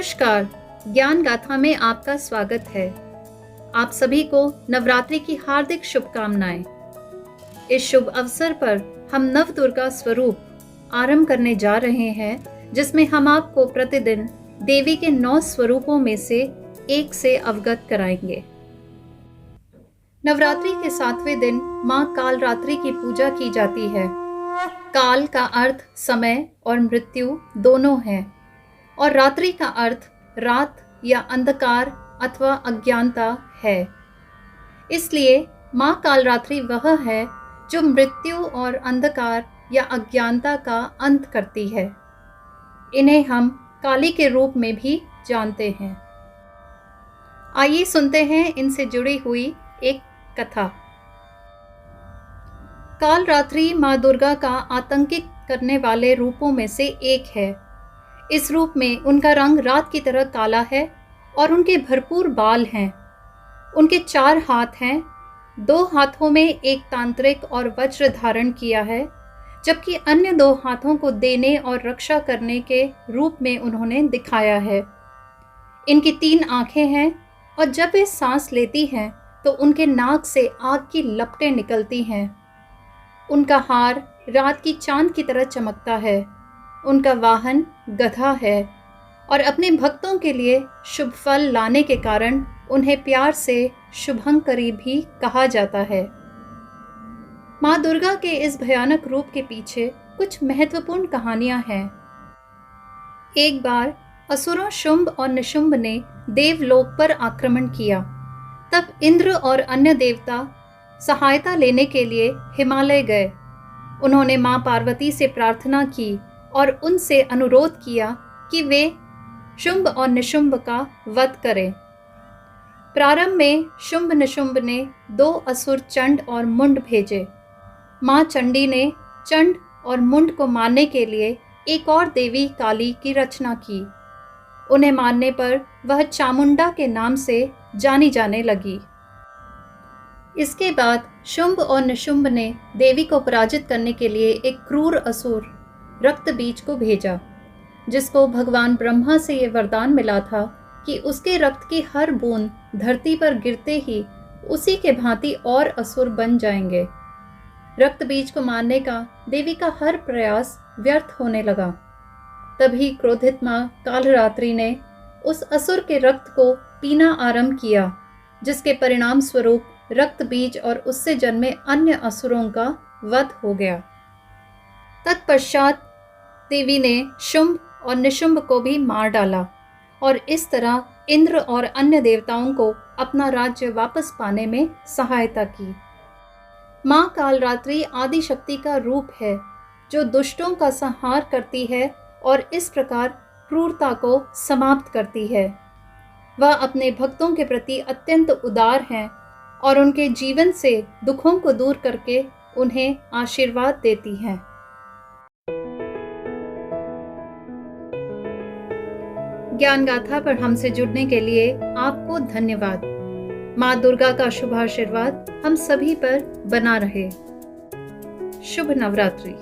नमस्कार, ज्ञान गाथा में आपका स्वागत है। आप सभी को नवरात्रि की हार्दिक शुभकामनाएं। इस शुभ अवसर पर हम नव दुर्गा स्वरूप आरंभ करने जा रहे हैं, जिसमें हम आपको प्रतिदिन देवी के 9 स्वरूपों में से एक से अवगत कराएंगे। नवरात्रि के 7वें दिन मां कालरात्रि की पूजा की जाती है। काल का अर्थ समय और मृत्यु दोनों है और रात्रि का अर्थ रात या अंधकार अथवा अज्ञानता है। इसलिए मां कालरात्रि वह है जो मृत्यु और अंधकार या अज्ञानता का अंत करती है। इन्हें हम काली के रूप में भी जानते हैं। आइए सुनते हैं इनसे जुड़ी हुई एक कथा। कालरात्रि मां दुर्गा का आतंकित करने वाले रूपों में से एक है। इस रूप में उनका रंग रात की तरह काला है और उनके भरपूर बाल हैं। उनके 4 हाथ हैं। 2 हाथों में एक तांत्रिक और वज्र धारण किया है, जबकि अन्य 2 हाथों को देने और रक्षा करने के रूप में उन्होंने दिखाया है। इनकी 3 आंखें हैं और जब वे सांस लेती हैं तो उनके नाक से आग की लपटें निकलती हैं। उनका हार रात की चांद की तरह चमकता है। उनका वाहन गधा है और अपने भक्तों के लिए शुभ फल लाने के कारण उन्हें प्यार से शुभंकरी भी कहा जाता है। मां दुर्गा के इस भयानक रूप के पीछे कुछ महत्वपूर्ण कहानियां हैं। एक बार असुरों शुंभ और निशुंभ ने देवलोक पर आक्रमण किया। तब इंद्र और अन्य देवता सहायता लेने के लिए हिमालय गए। उन्होंने मां पार्वती से प्रार्थना की और उनसे अनुरोध किया कि वे शुंभ और निशुंभ का वध करें। प्रारंभ में शुंभ निशुंभ ने 2 असुर चंड और मुंड भेजे। मां चंडी ने चंड और मुंड को मारने के लिए एक और देवी काली की रचना की। उन्हें मारने पर वह चामुंडा के नाम से जानी जाने लगी। इसके बाद शुंभ और निशुंभ ने देवी को पराजित करने के लिए एक क्रूर असुर रक्त बीज को भेजा, जिसको भगवान ब्रह्मा से ये वरदान मिला था कि उसके रक्त की हर बूंद धरती पर गिरते ही उसी के भांति और असुर बन जाएंगे। रक्त बीज को मारने का देवी का हर प्रयास व्यर्थ होने लगा। तभी क्रोधित मां कालरात्रि ने उस असुर के रक्त को पीना आरंभ किया, जिसके परिणाम स्वरूप रक्त बीज और उससे जन्मे अन्य असुरों का वध हो गया। तत्पश्चात देवी ने शुंभ और निशुंभ को भी मार डाला और इस तरह इंद्र और अन्य देवताओं को अपना राज्य वापस पाने में सहायता की। मां कालरात्रि आदि शक्ति का रूप है, जो दुष्टों का संहार करती है और इस प्रकार क्रूरता को समाप्त करती है। वह अपने भक्तों के प्रति अत्यंत उदार हैं और उनके जीवन से दुखों को दूर करके उन्हें आशीर्वाद देती हैं। ज्ञान गाथा पर हमसे जुड़ने के लिए आपको धन्यवाद। मां दुर्गा का शुभ आशीर्वाद हम सभी पर बना रहे। शुभ नवरात्रि।